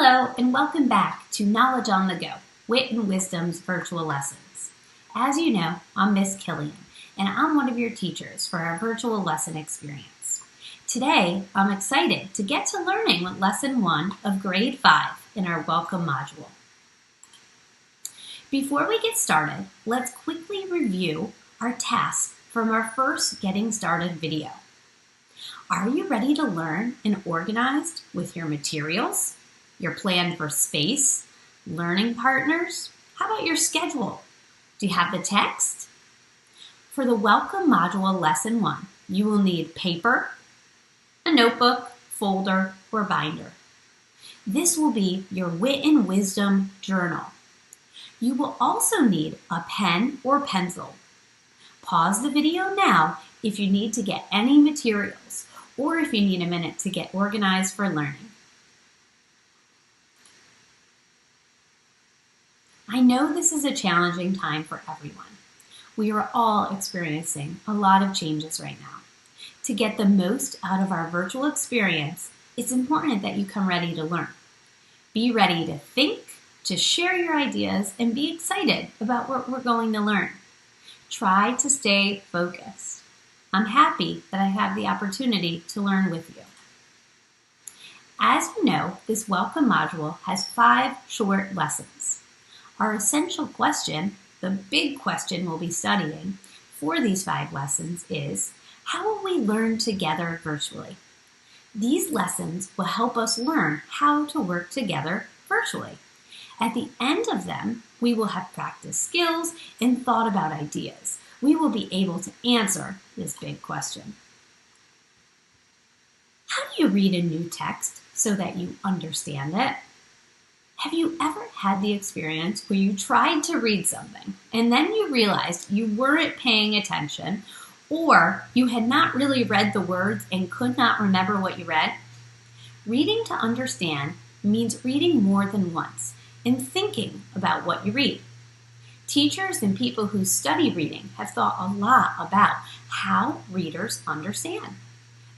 Hello and welcome back to Knowledge on the Go, Wit and Wisdom's virtual lessons. As you know, I'm Miss Killian and I'm one of your teachers for our virtual lesson experience. Today, I'm excited to get to learning with Lesson 1 of Grade 5 in our Welcome module. Before we get started, let's quickly review our tasks from our first Getting Started video. Are you ready to learn and organized with your materials, your plan for space, learning partners? How about your schedule? Do you have the text? For the Welcome module Lesson 1, you will need paper, a notebook, folder, or binder. This will be your Wit and Wisdom journal. You will also need a pen or pencil. Pause the video now if you need to get any materials or if you need a minute to get organized for learning. I know this is a challenging time for everyone. We are all experiencing a lot of changes right now. To get the most out of our virtual experience, it's important that you come ready to learn. Be ready to think, to share your ideas, and be excited about what we're going to learn. Try to stay focused. I'm happy that I have the opportunity to learn with you. As you know, this Welcome module has 5 short lessons. Our essential question, the big question we'll be studying for these 5 lessons is, how will we learn together virtually? These lessons will help us learn how to work together virtually. At the end of them, we will have practiced skills and thought about ideas. We will be able to answer this big question. How do you read a new text so that you understand it? Have you ever had the experience where you tried to read something and then you realized you weren't paying attention or you had not really read the words and could not remember what you read? Reading to understand means reading more than once and thinking about what you read. Teachers and people who study reading have thought a lot about how readers understand.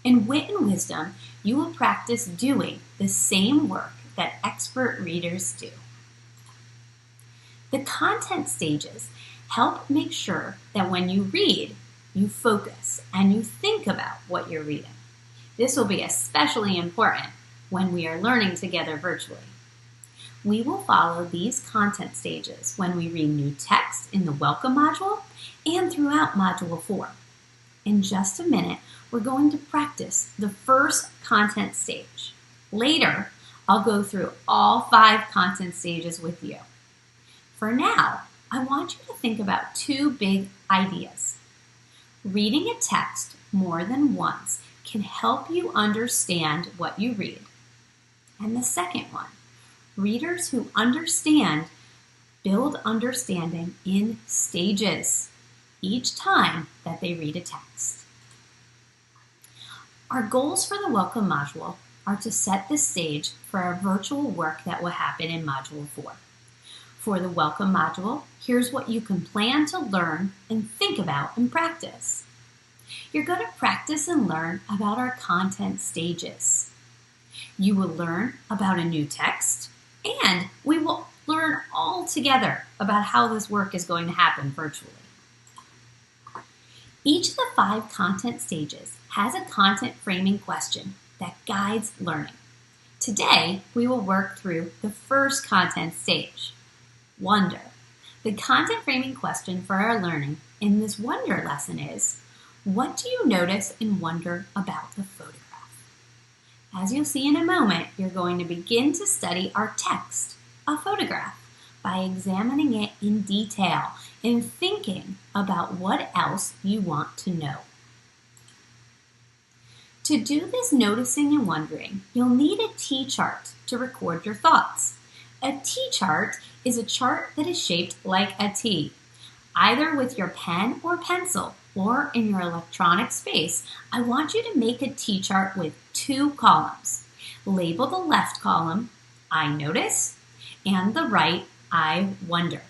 In Wit and Wisdom, you will practice doing the same work that expert readers do. The content stages help make sure that when you read, you focus and you think about what you're reading. This will be especially important when we are learning together virtually. We will follow these content stages when we read new text in the Welcome module and throughout Module 4. In just a minute, we're going to practice the first content stage. Later, I'll go through all 5 content stages with you. For now, I want you to think about 2 big ideas. Reading a text more than once can help you understand what you read. And the second one, readers who understand build understanding in stages each time that they read a text. Our goals for the Welcome module are to set the stage for our virtual work that will happen in Module 4. For the Welcome module, here's what you can plan to learn and think about and practice. You're going to practice and learn about our content stages. You will learn about a new text, and we will learn all together about how this work is going to happen virtually. Each of the 5 content stages has a content framing question that guides learning. Today, we will work through the first content stage, wonder. The content framing question for our learning in this wonder lesson is, what do you notice and wonder about the photograph? As you'll see in a moment, you're going to begin to study our text, a photograph, by examining it in detail and thinking about what else you want to know. To do this noticing and wondering, you'll need a T-chart to record your thoughts. A T-chart is a chart that is shaped like a T. Either with your pen or pencil or in your electronic space, I want you to make a T-chart with 2 columns. Label the left column, I notice, and the right, I wonder.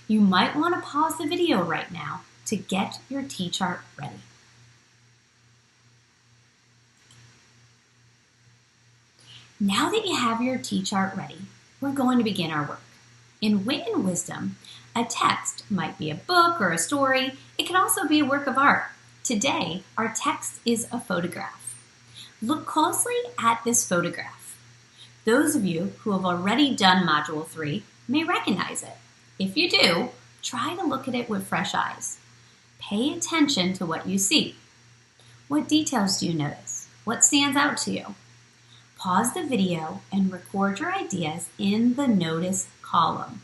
You might want to pause the video right now to get your T-chart ready. Now that you have your T-chart ready, we're going to begin our work. In Wit and Wisdom, a text might be a book or a story. It can also be a work of art. Today, our text is a photograph. Look closely at this photograph. Those of you who have already done Module 3 may recognize it. If you do, try to look at it with fresh eyes. Pay attention to what you see. What details do you notice? What stands out to you? Pause the video and record your ideas in the Notice column.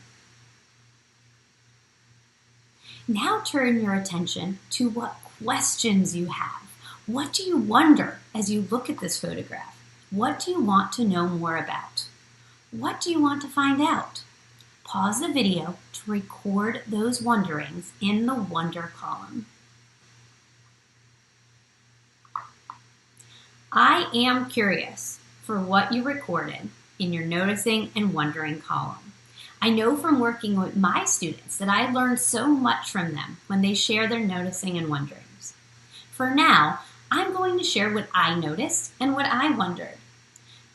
Now turn your attention to what questions you have. What do you wonder as you look at this photograph? What do you want to know more about? What do you want to find out? Pause the video to record those wonderings in the Wonder column. I am curious for what you recorded in your Noticing and Wondering column. I know from working with my students that I learned so much from them when they share their noticing and wonderings. For now, I'm going to share what I noticed and what I wondered.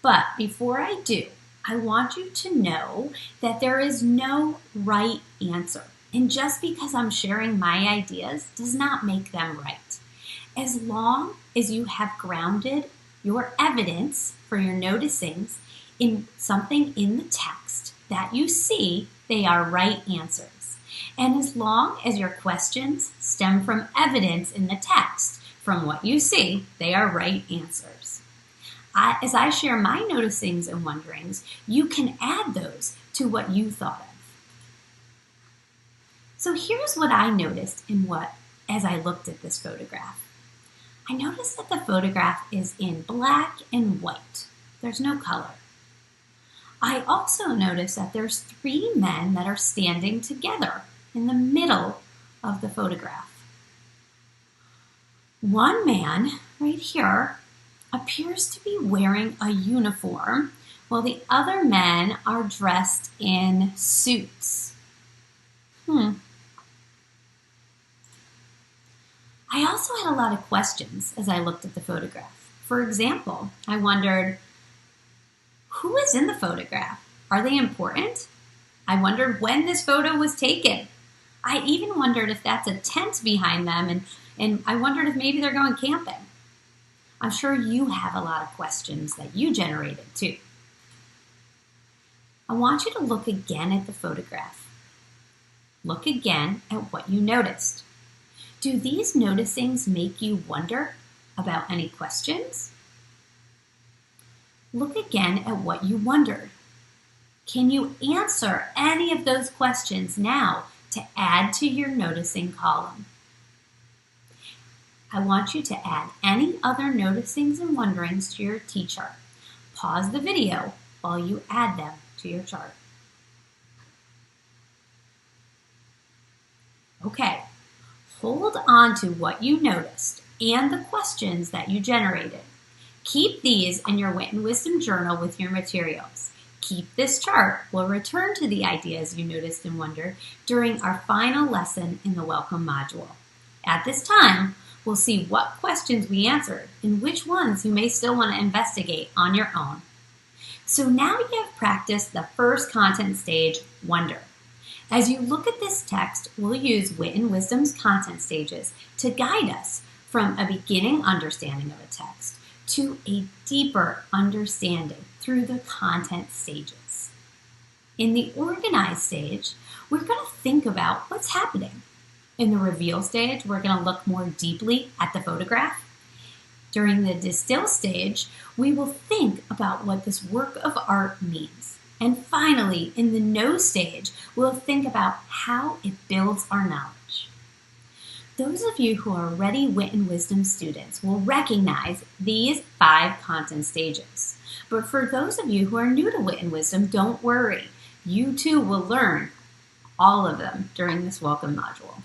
But before I do, I want you to know that there is no right answer. And just because I'm sharing my ideas does not make them right. As long as you have grounded your evidence for your noticings in something in the text that you see, they are right answers. And as long as your questions stem from evidence in the text from what you see, they are right answers. As I share my noticings and wonderings, you can add those to what you thought of. So here's what I noticed as I looked at this photograph. I noticed that the photograph is in black and white. There's no color. I also noticed that there's 3 men that are standing together in the middle of the photograph. One man right here appears to be wearing a uniform, while the other men are dressed in suits. I also had a lot of questions as I looked at the photograph. For example, I wondered, who is in the photograph? Are they important? I wondered when this photo was taken. I even wondered if that's a tent behind them, and I wondered if maybe they're going camping. I'm sure you have a lot of questions that you generated too. I want you to look again at the photograph. Look again at what you noticed. Do these noticings make you wonder about any questions? Look again at what you wondered. Can you answer any of those questions now to add to your noticing column? I want you to add any other noticings and wonderings to your T-chart. Pause the video while you add them to your chart. Okay. Hold on to what you noticed and the questions that you generated. Keep these in your Wit and Wisdom journal with your materials. Keep this chart. We'll return to the ideas you noticed and wondered during our final lesson in the Welcome module. At this time, we'll see what questions we answered and which ones you may still want to investigate on your own. So now you have practiced the first content stage, Wonder. As you look at this text, we'll use Wit and Wisdom's content stages to guide us from a beginning understanding of a text to a deeper understanding through the content stages. In the Organize stage, we're going to think about what's happening. In the Reveal stage, we're going to look more deeply at the photograph. During the Distill stage, we will think about what this work of art means. And finally, in the Know stage, we'll think about how it builds our knowledge. Those of you who are already Wit and Wisdom students will recognize these 5 content stages. But for those of you who are new to Wit and Wisdom, don't worry. You too will learn all of them during this Welcome module.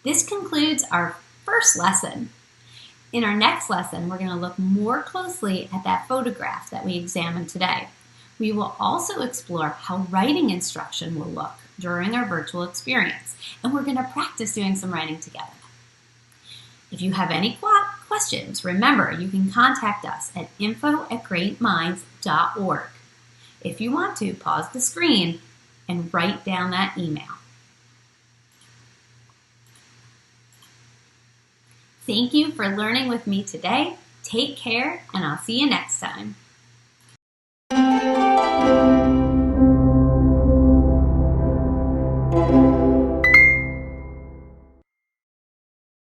This concludes our first lesson. In our next lesson, we're going to look more closely at that photograph that we examined today. We will also explore how writing instruction will look during our virtual experience, and we're going to practice doing some writing together. If you have any questions, remember you can contact us at info@greatminds.org. If you want to, pause the screen and write down that email. Thank you for learning with me today. Take care, and I'll see you next time.